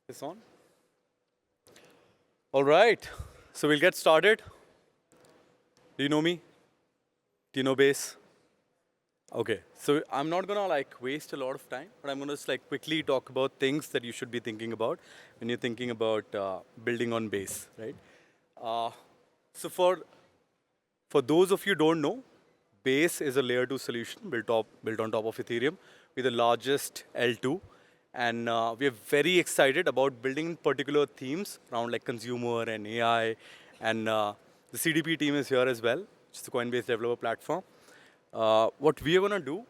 It's on. All right. So we'll get started. Do you know me? Do you know base? Okay. So I'm not gonna waste a lot of time, but I'm gonna just quickly talk about things that you should be thinking about when you're thinking about building on base, right? Uh, so for those of you who don't know, Base is a layer 2 solution built on top of Ethereum with the largest L2. And we are very excited about building particular themes around like consumer and AI. And the CDP team is here as well, which is the Coinbase developer platform. What we are going to do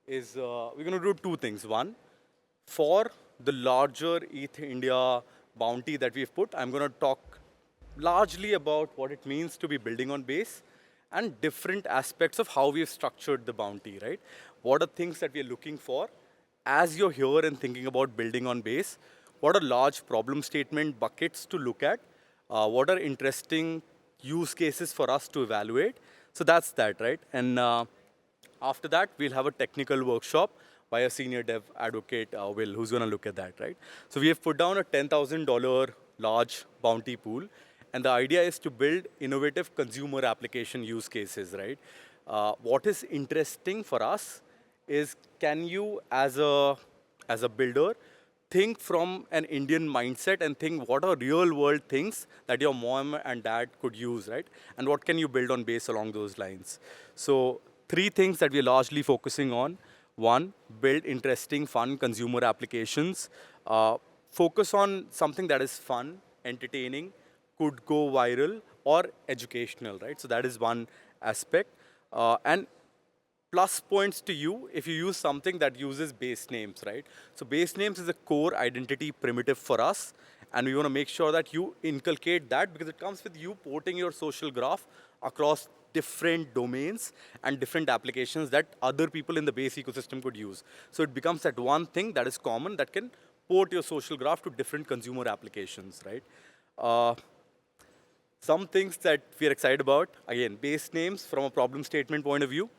is we're going to do two things. One, for the larger ETHIndia bounty that we've put, I'm going to talk largely about what it means to be building on base and different aspects of how we've structured the bounty, right? What are things that we're looking for as you're here and thinking about building on base? What are large problem statement buckets to look at? What are interesting use cases for us to evaluate? So that's that, right? And after that, we'll have a technical workshop by a senior dev advocate, Will, who's going to look at that, right? So we have put down a $10,000 large bounty pool, and the idea is to build innovative consumer application use cases, right? What is interesting for us is can you, as a builder, think from an Indian mindset and think what are real world things that your mom and dad could use, right? And what can you build on base along those lines? So three things that we're largely focusing on. One, build interesting, fun consumer applications. Focus on something that is fun, entertaining, could go viral, or educational, right? So that is one aspect. And plus points to you if you use something that uses base names, right? So base names is a core identity primitive for us, and we want to make sure that you inculcate that because it comes with you porting your social graph across different domains and different applications that other people in the base ecosystem could use. So it becomes that one thing that is common that can port your social graph to different consumer applications, right? Uh, some things that we are excited about, again, base names from a problem statement point of view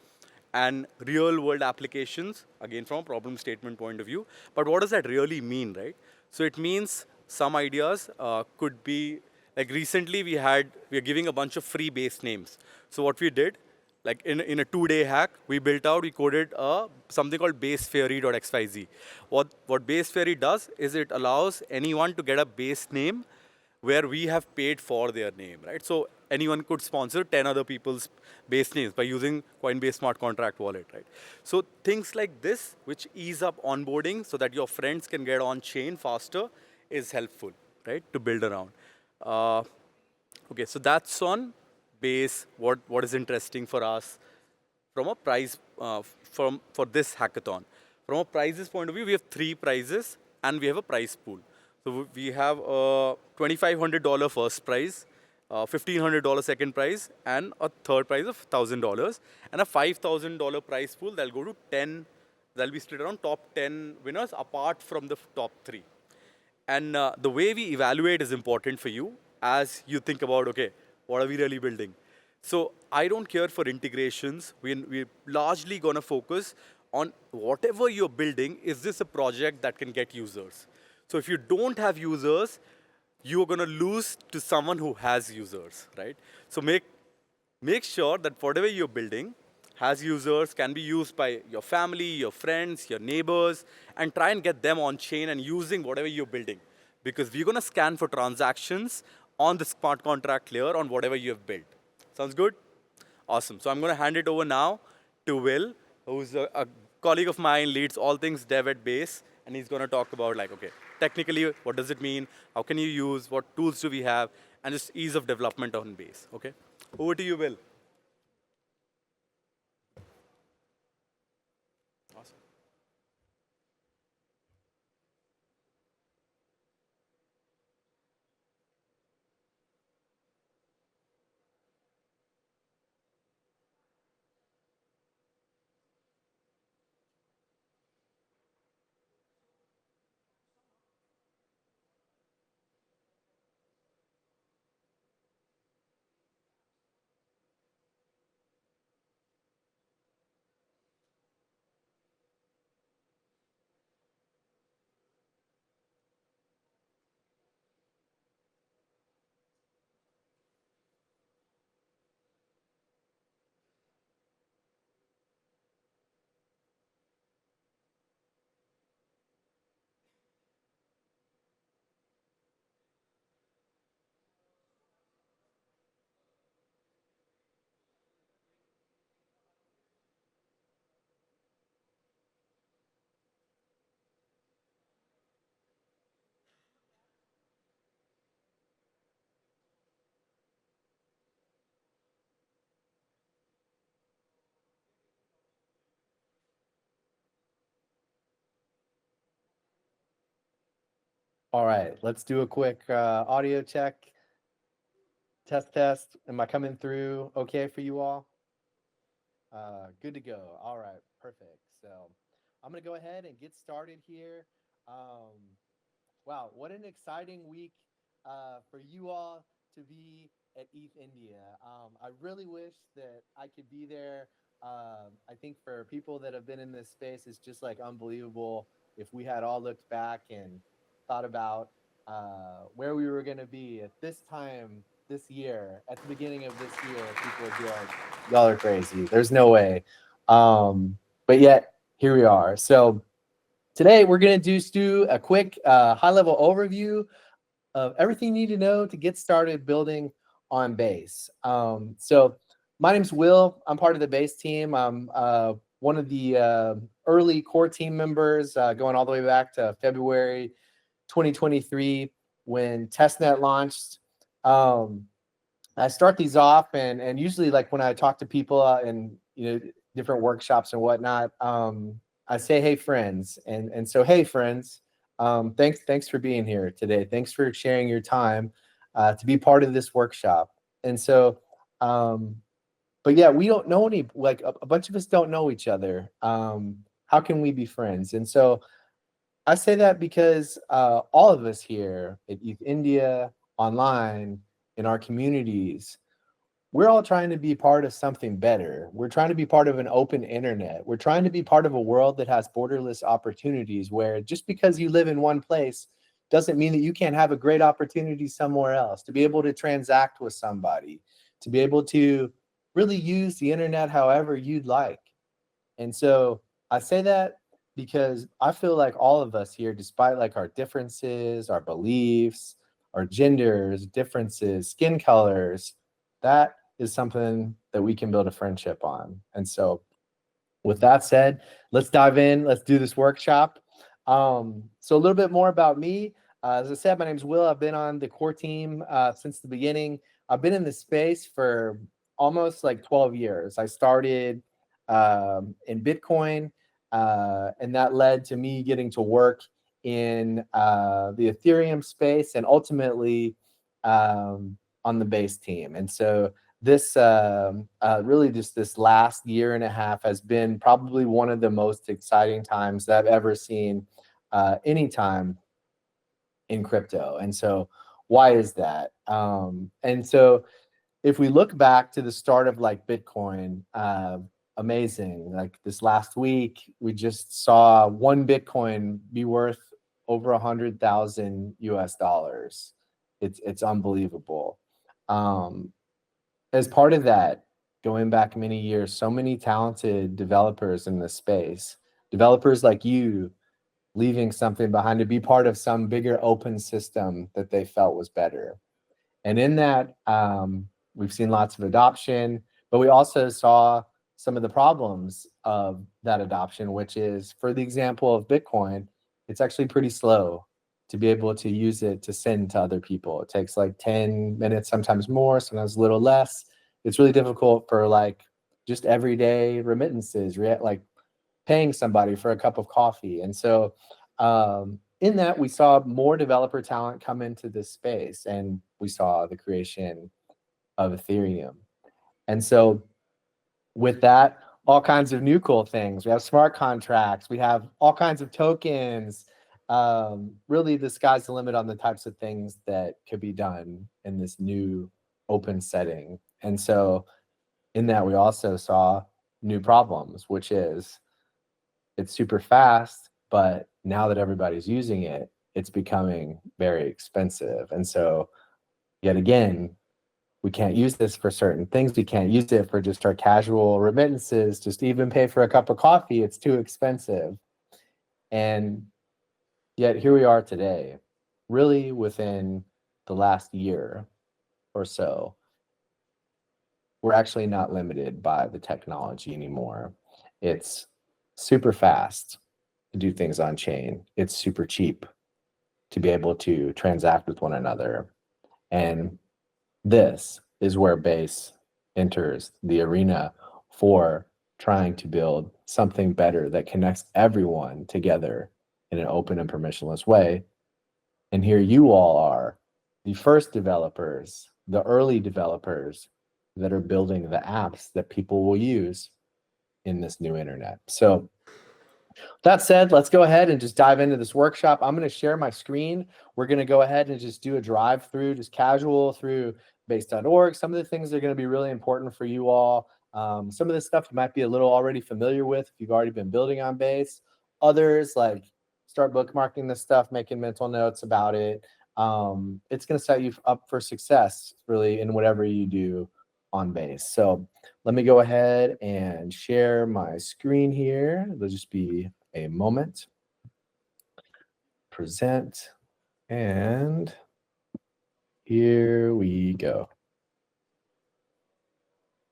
and real world applications, again, from a problem statement point of view. But what does that really mean, right? So it means some ideas could be, like recently we are giving a bunch of free base names. So what we did, like in a 2-day hack, we coded something called basefairy.xyz. What basefairy does is it allows anyone to get a base name where we have paid for their name, right? So anyone could sponsor 10 other people's base names by using Coinbase Smart Contract Wallet, right? So things like this, which ease up onboarding so that your friends can get on chain faster, is helpful, right, to build around. Uh, okay, so that's on base, what is interesting for us from a prize for this hackathon. From a prizes point of view, we have three prizes and we have a prize pool. So we have a $2,500 first prize, $1,500 second prize, and a third prize of $1,000, and a $5,000 prize pool that'll go to 10. That'll be split around top 10 winners apart from the top three. And the way we evaluate is important for you as you think about, okay, what are we really building? So I don't care for integrations. We're largely going to focus on whatever you're building, is this a project that can get users? So if you don't have users, you're going to lose to someone who has users, right? So make sure that whatever you're building has users, can be used by your family, your friends, your neighbors, and try and get them on chain and using whatever you're building. Because we're going to scan for transactions on the smart contract layer on whatever you have built. Sounds good? Awesome. So I'm going to hand it over now to Will, who's a colleague of mine, leads all things dev at Base, and he's going to talk about like, okay, technically, what does it mean? How can you use? What tools do we have? And just ease of development on Base. Okay? Over to you, Will. Awesome. All right, let's do a quick audio check. Test. Am I coming through okay for you all? Good to go. All right, perfect. So I'm going to go ahead and get started here. Um, wow, what an exciting week for you all to be at ETHIndia. I really wish that I could be there. I think for people that have been in this space, it's just like unbelievable if we had all looked back and thought about where we were going to be at this time this year, at the beginning of this year, people would be like, y'all are crazy. There's no way. But yet, here we are. So, today, we're going to do a quick high-level overview of everything you need to know to get started building on Base. So my name's Will. I'm part of the Base team. I'm one of the early core team members going all the way back to February 2023 when testnet launched. I start these off and usually like when I talk to people in different workshops and whatnot, I say, hey friends, and so hey friends, thanks for being here today. Thanks for sharing your time to be part of this workshop. And so, but yeah, we don't know any, like a bunch of us don't know each other. How can we be friends? And so I say that because all of us here at ETHIndia, online, in our communities, we're all trying to be part of something better. We're trying to be part of an open internet. We're trying to be part of a world that has borderless opportunities where just because you live in one place doesn't mean that you can't have a great opportunity somewhere else, to be able to transact with somebody, to be able to really use the internet however you'd like. And so I say that because I feel like all of us here, despite like our differences, our beliefs, our genders, differences, skin colors, that is something that we can build a friendship on. And so with that said, let's dive in. Let's do this workshop. So a little bit more about me. As I said, my name is Will. I've been on the core team since the beginning. I've been in this space for almost like 12 years. I started in Bitcoin, and that led to me getting to work in the Ethereum space and ultimately on the base team. And so this really just this last year and a half has been probably one of the most exciting times that I've ever seen any time in crypto. And so why is that? And so if we look back to the start of like Bitcoin, amazing. Like this last week, we just saw one Bitcoin be worth over 100,000 US dollars. It's unbelievable. Um, as part of that, going back many years, so many talented developers in this space, developers like you leaving something behind to be part of some bigger open system that they felt was better. And in that, we've seen lots of adoption, but we also saw some of the problems of that adoption, which is, for the example of Bitcoin, it's actually pretty slow to be able to use it to send to other people. It takes like 10 minutes, sometimes more, sometimes a little less. It's really difficult for like just everyday remittances, like paying somebody for a cup of coffee. And so in that, we saw more developer talent come into this space, and we saw the creation of Ethereum. And so with that, all kinds of new cool things. We have smart contracts. We have all kinds of tokens. Really, the sky's the limit on the types of things that could be done in this new open setting. And so in that, we also saw new problems, which is it's super fast, but now that everybody's using it, it's becoming very expensive. And so, yet again, we can't use this for certain things. We can't use it for just our casual remittances, just even pay for a cup of coffee. It's too expensive. And yet, here we are today, really within the last year or so, we're actually not limited by the technology anymore. It's super fast to do things on chain. It's super cheap to be able to transact with one another. And this is where Base enters the arena for trying to build something better that connects everyone together in an open and permissionless way And here you all are, the first developers, the early developers that are building the apps that people will use in this new internet. So that said, let's go ahead and just dive into this workshop. I'm going to share my screen. We're going to go ahead and just do a drive through, just casual through base.org. Some of the things that are going to be really important for you all. Some of this stuff you might be a little already familiar with if you've already been building on base. Others, like start bookmarking this stuff, making mental notes about it. It's going to set you up for success really in whatever you do on base. So let me go ahead and share my screen here. It'll just be a moment. Present. And here we go.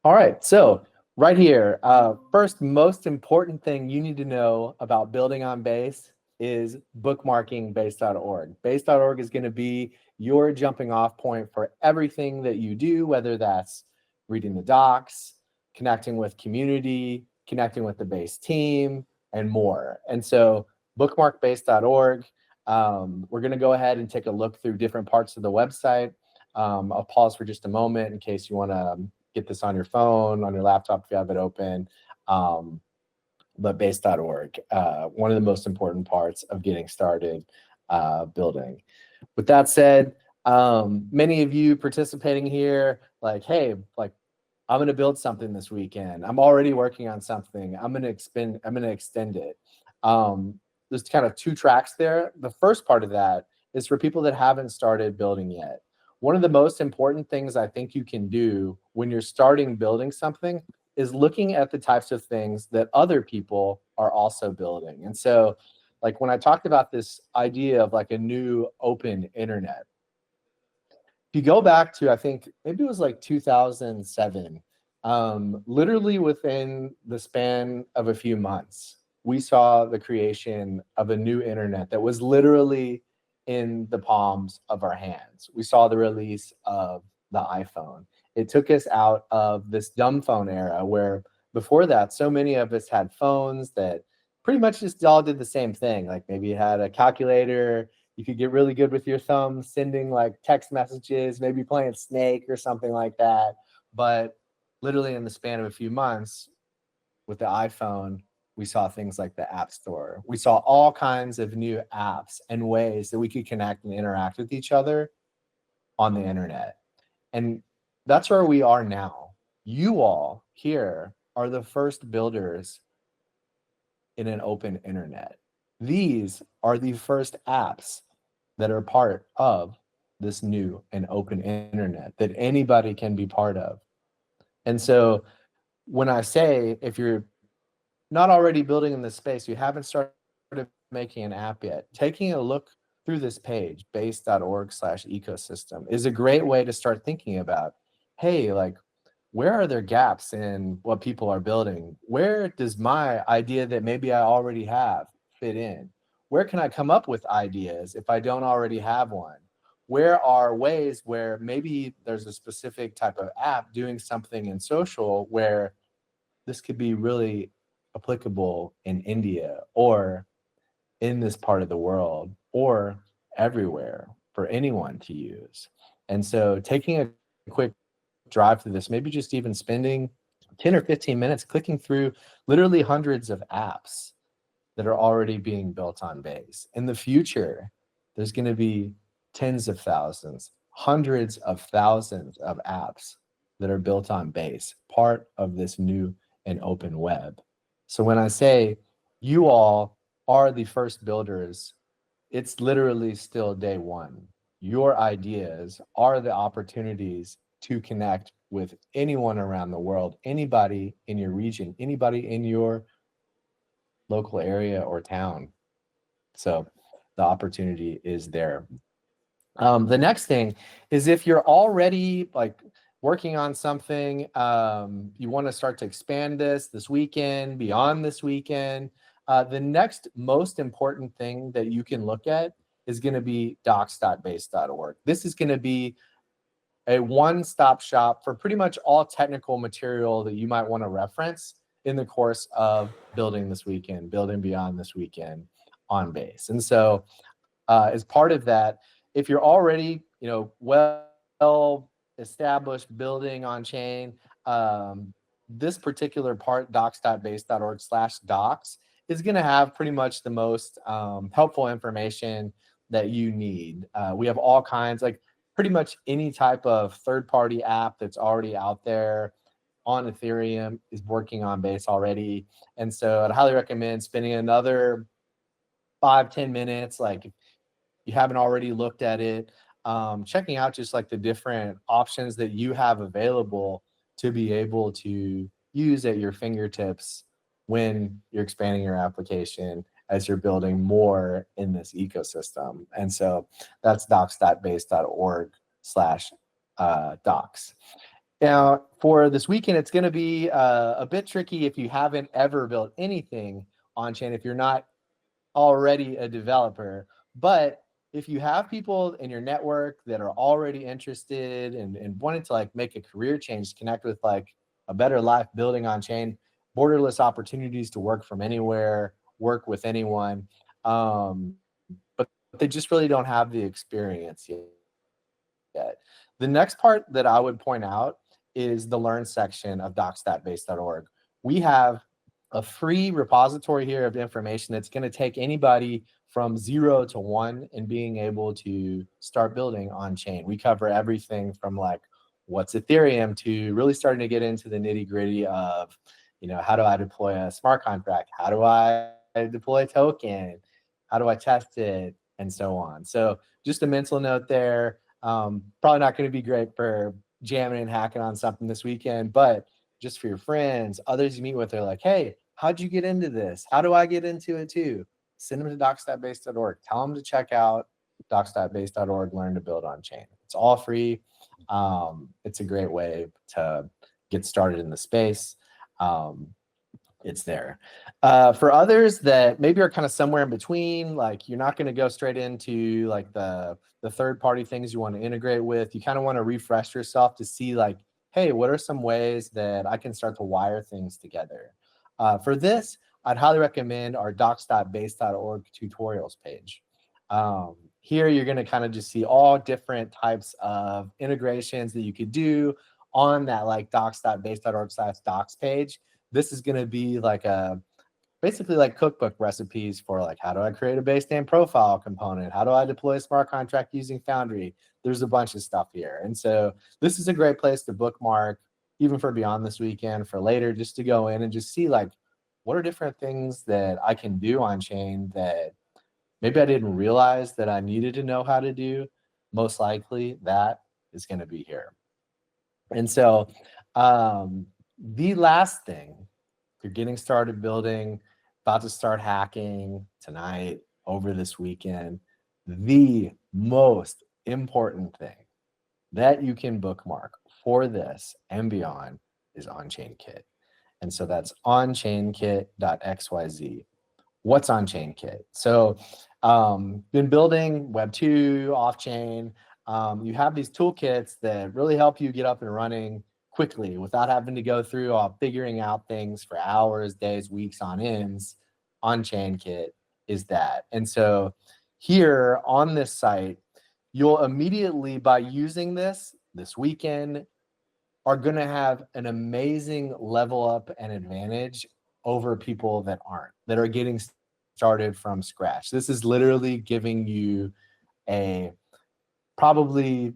All right, so right here, first most important thing you need to know about building on base is bookmarking base.org. Base.org is going to be your jumping off point for everything that you do, whether that's reading the docs, connecting with community, connecting with the base team, and more. And so bookmark base.org. We're going to go ahead and take a look through different parts of the website. I'll pause for just a moment in case you want to get this on your phone, on your laptop if you have it open. But base.org, one of the most important parts of getting started building. With that said, many of you participating here, like, hey, like, I'm going to build something this weekend. I'm already working on something. I'm going to extend it. There's kind of two tracks there. The first part of that is for people that haven't started building yet. One of the most important things I think you can do when you're starting building something is looking at the types of things that other people are also building. And so, like when I talked about this idea of like a new open internet, if you go back to, I think maybe it was like 2007, literally within the span of a few months, we saw the creation of a new internet that was literally in the palms of our hands. We saw the release of the iPhone. It took us out of this dumb phone era where before that, so many of us had phones that pretty much just all did the same thing. Like maybe you had a calculator, you could get really good with your thumb, sending like text messages, maybe playing Snake or something like that. But literally in the span of a few months with the iPhone, we saw things like the App Store. We saw all kinds of new apps and ways that we could connect and interact with each other on the internet. And that's where we are now. You all here are the first builders in an open internet. These are the first apps that are part of this new and open internet that anybody can be part of. And so when I say if you're not already building in this space, you haven't started making an app yet, taking a look through this page, base.org/ecosystem, is a great way to start thinking about, hey, like, where are there gaps in what people are building? Where does my idea that maybe I already have fit in? Where can I come up with ideas if I don't already have one? Where are ways where maybe there's a specific type of app doing something in social where this could be really applicable in India or in this part of the world or everywhere for anyone to use? And so taking a quick drive through this, maybe just even spending 10 or 15 minutes clicking through literally hundreds of apps that are already being built on base. In the future, there's going to be tens of thousands, hundreds of thousands of apps that are built on base, part of this new and open web. So when I say you all are the first builders, it's literally still day one. Your ideas are the opportunities to connect with anyone around the world, anybody in your region, anybody in your local area or town. So the opportunity is there. The next thing is if you're already like working on something, you want to start to expand this weekend, beyond this weekend, the next most important thing that you can look at is going to be docs.base.org. This is going to be a one-stop shop for pretty much all technical material that you might want to reference in the course of building this weekend, building beyond this weekend on base. And so as part of that, if you're already, well established building on chain, this particular part, docs.base.org/docs, is going to have pretty much the most helpful information that you need. We have all kinds, like pretty much any type of third-party app that's already out there on Ethereum is working on Base already. And so I'd highly recommend spending another 5-10 minutes, like if you haven't already looked at it, checking out just like the different options that you have available to be able to use at your fingertips when you're expanding your application as you're building more in this ecosystem. And so that's docs.base.org/docs. Now, for this weekend, it's going to be a bit tricky if you haven't ever built anything on chain, if you're not already a developer. But if you have people in your network that are already interested and wanting to like make a career change, connect with like a better life building on chain, borderless opportunities to work from anywhere, work with anyone, but they just really don't have the experience yet. The next part that I would point out is the learn section of docs.base.org. We have a free repository here of information that's going to take anybody from 0 to 1 in being able to start building on chain. We cover everything from like what's Ethereum to really starting to get into the nitty gritty of, how do I deploy a smart contract? How do I deploy a token? How do I test it? And so on. So just a mental note there. Probably not going to be great for jamming and hacking on something this weekend, but just for your friends, others you meet with, they're like, hey, how'd you get into this? How do I get into it too? Send them to docs.base.org. Tell them to check out docs.base.org, learn to build on chain. It's all free. It's a great way to get started in the space. It's there. For others that maybe are kind of somewhere in between, like you're not going to go straight into like the third party things you want to integrate with. You kind of want to refresh yourself to see like, hey, what are some ways that I can start to wire things together? For this, I'd highly recommend our docs.base.org tutorials page. Here, you're going to kind of just see all different types of integrations that you could do on that like docs.base.org/docs page. This is going to be like basically like cookbook recipes for like, how do I create a Basecamp profile component? How do I deploy a smart contract using Foundry? There's a bunch of stuff here. And so this is a great place to bookmark, even for beyond this weekend, for later, just to go in and just see like, what are different things that I can do on chain that maybe I didn't realize that I needed to know how to do. Most likely that is going to be here. And so the last thing, if you're getting started building, about to start hacking tonight, over this weekend, the most important thing that you can bookmark for this and beyond is OnChainKit. And so that's onchainkit.xyz. What's OnChainKit? So been building Web 2, off-chain. You have these toolkits that really help you get up and running quickly without having to go through figuring out things for hours, days, weeks on ends. OnChainKit is that. And so here on this site, you'll immediately, by using this weekend, are going to have an amazing level up and advantage over people that aren't, that are getting started from scratch. This is literally giving you a probably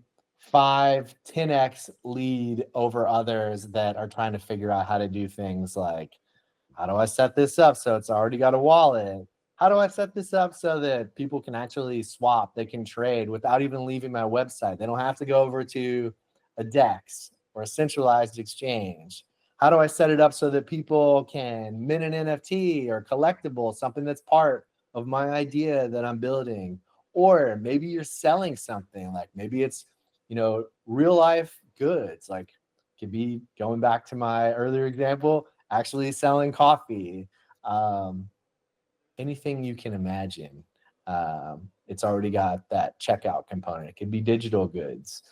5-10x lead over others that are trying to figure out how to do things like, how do I set this up so it's already got a wallet? How do I set this up so that people can actually swap, they can trade without even leaving my website? They don't have to go over to a DEX or a centralized exchange. How do I set it up so that people can mint an NFT or collectible, something that's part of my idea that I'm building? Or maybe you're selling something, like maybe it's, real life goods, like could be, going back to my earlier example, actually selling coffee, anything you can imagine. It's already got that checkout component. It could be digital goods.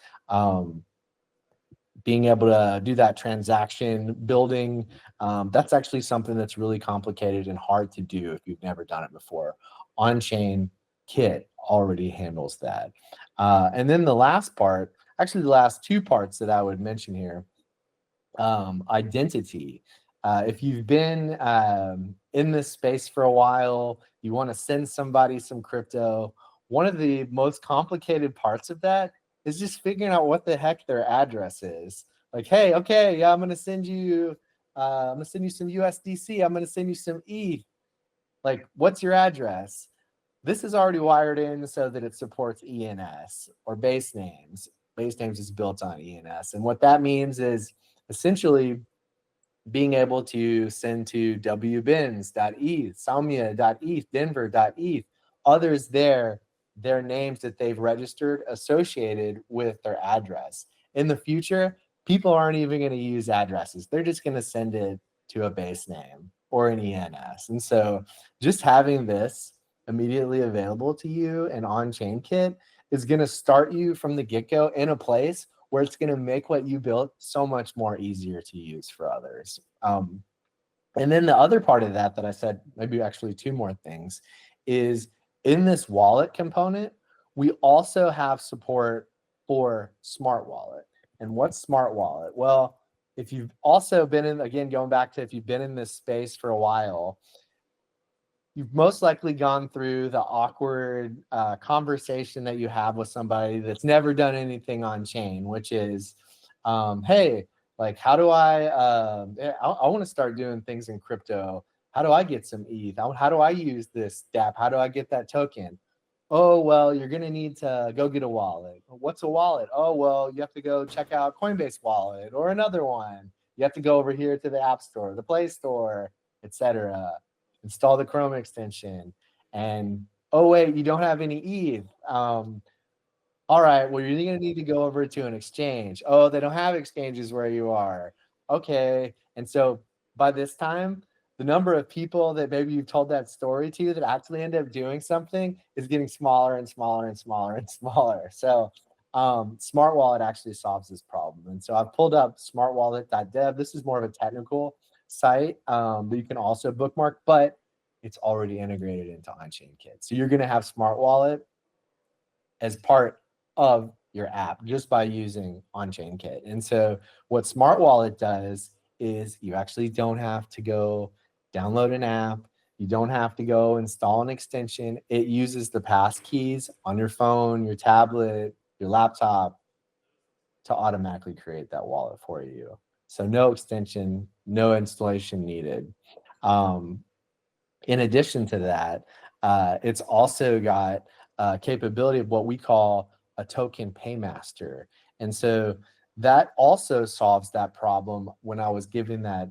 Being able to do that transaction building, that's actually something that's really complicated and hard to do if you've never done it before. On-chain kit already handles that. And then the last part, actually the last two parts that I would mention here, identity. If you've been in this space for a while, you want to send somebody some crypto, one of the most complicated parts of that is just figuring out what the heck their address is. Like, hey, okay, yeah, I'm gonna send you some USDC, I'm gonna send you some ETH. Like, what's your address? This is already wired in so that it supports ENS or base names. Base names is built on ENS. And what that means is essentially being able to send to wbins.eth, saumya.eth, denver.eth, others there, their names that they've registered associated with their address. In the future, people aren't even going to use addresses. They're just going to send it to a base name or an ENS. And so just having this immediately available to you and on-chain kit is going to start you from the get-go in a place where it's going to make what you built so much more easier to use for others. And then the other part of that I said, maybe actually two more things, is in this wallet component, we also have support for Smart Wallet. And what's Smart Wallet? Well, if you've also been in, again, going back to if you've been in this space for a while, you've most likely gone through the awkward conversation that you have with somebody that's never done anything on chain, which is, hey, like, how do I want to start doing things in crypto. How do I get some ETH? How do I use this dApp? How do I get that token? Oh, well, you're going to need to go get a wallet. What's a wallet? Oh, well, you have to go check out Coinbase wallet or another one. You have to go over here to the App Store, the Play Store, etc. Install the Chrome extension. And, oh, wait, you don't have any ETH. All right, well, you're going to need to go over to an exchange. Oh, they don't have exchanges where you are. Okay. And so by this time, the number of people that maybe you've told that story to that actually end up doing something is getting smaller and smaller and smaller and smaller. So Smart Wallet actually solves this problem. And so I've pulled up smartwallet.dev. This is more of a technical site that you can also bookmark, but it's already integrated into on-chain kit. So you're going to have Smart Wallet as part of your app just by using on-chain kit. And so what Smart Wallet does is you actually don't have to go download an app. You don't have to go install an extension. It uses the pass keys on your phone, your tablet, your laptop to automatically create that wallet for you. So no extension, no installation needed. In addition to that, it's also got capability of what we call a token paymaster. And so that also solves that problem when I was giving that,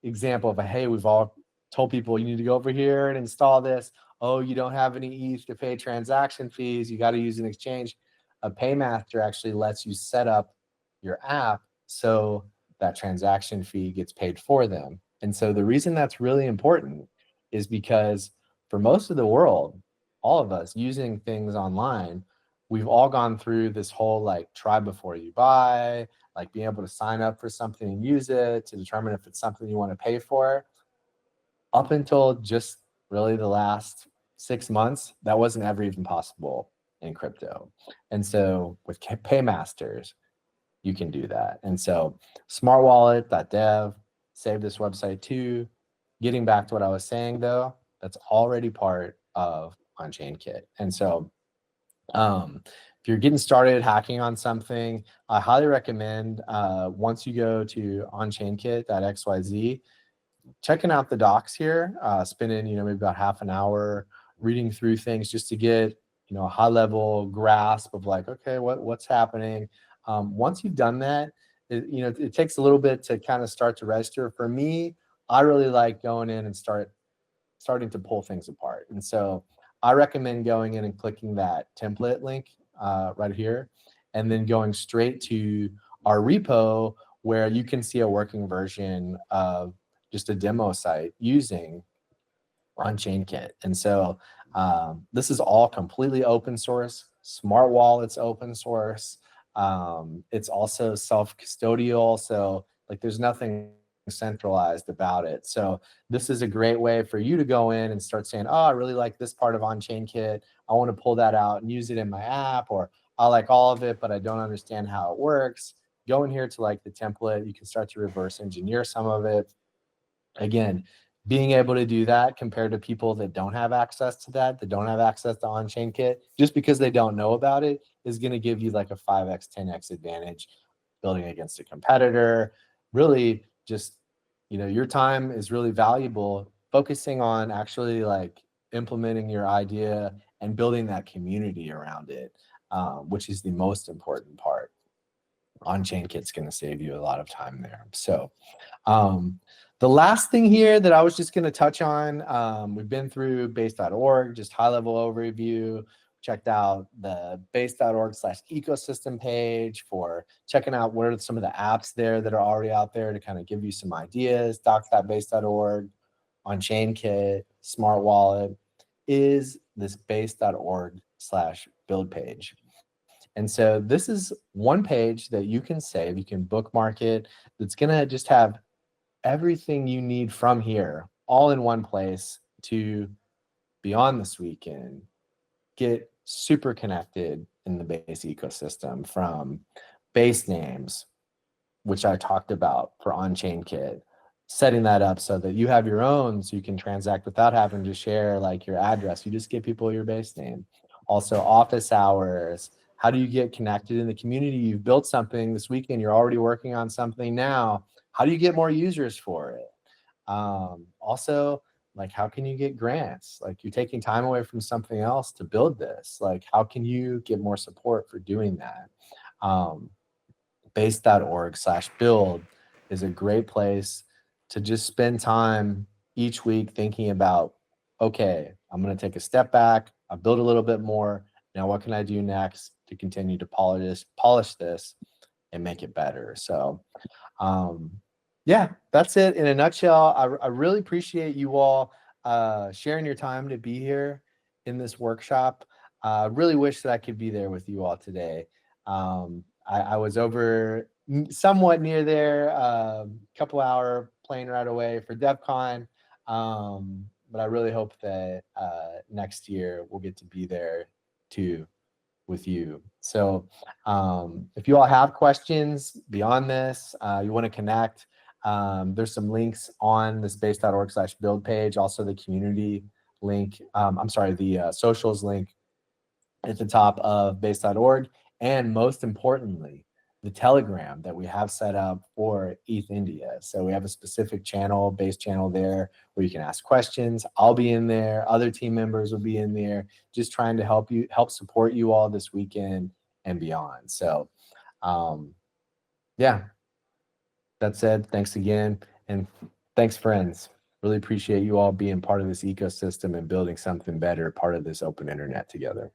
example of hey, we've all told people you need to go over here and install this. Oh, you don't have any ETH to pay transaction fees. You got to use an exchange. A paymaster actually lets you set up your app so that transaction fee gets paid for them. And so the reason that's really important is because for most of the world, all of us using things online, we've all gone through this whole like try before you buy, like being able to sign up for something and use it to determine if it's something you want to pay for. Up until just really the last 6 months, that wasn't ever even possible in crypto. And so with paymasters, you can do that. And so smartwallet.dev, save this website too. Getting back to what I was saying though, that's already part of on-chain kit. And so if you're getting started hacking on something, I highly recommend once you go to onchainkit.xyz, checking out the docs here, spending maybe about half an hour reading through things just to get a high level grasp of like, okay, what's happening. Once you've done that, it takes a little bit to kind of start to register. For me, I really like going in and starting to pull things apart. And so I recommend going in and clicking that template link right here, and then going straight to our repo where you can see a working version of just a demo site using on-chain kit. And so this is all completely open source. Smart Wallet's open source. It's also self-custodial. So like there's nothing centralized about it. So this is a great way for you to go in and start saying, oh, I really like this part of on-chain kit. I want to pull that out and use it in my app, or I like all of it, but I don't understand how it works. Go in here to like the template. You can start to reverse engineer some of it. Again, being able to do that compared to people that don't have access to that don't have access to on-chain kit, just because they don't know about it, is going to give you like a 5x, 10x advantage building against a competitor. Really just, your time is really valuable focusing on actually like implementing your idea and building that community around it, which is the most important part. On-chain kit's going to save you a lot of time there. So the last thing here that I was just going to touch on, we've been through base.org, just high-level overview. Checked out the base.org/ecosystem page for checking out what are some of the apps there that are already out there to kind of give you some ideas. Docs.base.org, on-chain kit, smart wallet is this base.org/build page. And so this is one page that you can save, you can bookmark it. It's going to just have everything you need from here all in one place to be on this weekend, get super connected in the base ecosystem, from base names, which I talked about for on-chain kit, setting that up so that you have your own, so you can transact without having to share like your address. You just give people your base name. Also office hours. How do you get connected in the community? You've built something this weekend, you're already working on something now. How do you get more users for it? Also, like, how can you get grants? Like, you're taking time away from something else to build this. Like, how can you get more support for doing that? Base.org/build is a great place to just spend time each week thinking about, okay, I'm going to take a step back. I build a little bit more. Now, what can I do next to continue to polish this and make it better? So, yeah, that's it in a nutshell. I really appreciate you all sharing your time to be here in this workshop. I really wish that I could be there with you all today. I was over somewhat near there, couple hour plane ride away for DevCon. But I really hope that next year we'll get to be there too with you. So if you all have questions beyond this, you want to connect, there's some links on the space.org/build page, also the community link, the socials link at the top of base.org, and most importantly, the Telegram that we have set up for ETHIndia. So we have a specific channel, base channel there, where you can ask questions. I'll be in there. Other team members will be in there, just trying to help support you all this weekend and beyond. So, yeah, that said, thanks again. And thanks, friends. Really appreciate you all being part of this ecosystem and building something better, part of this open internet together.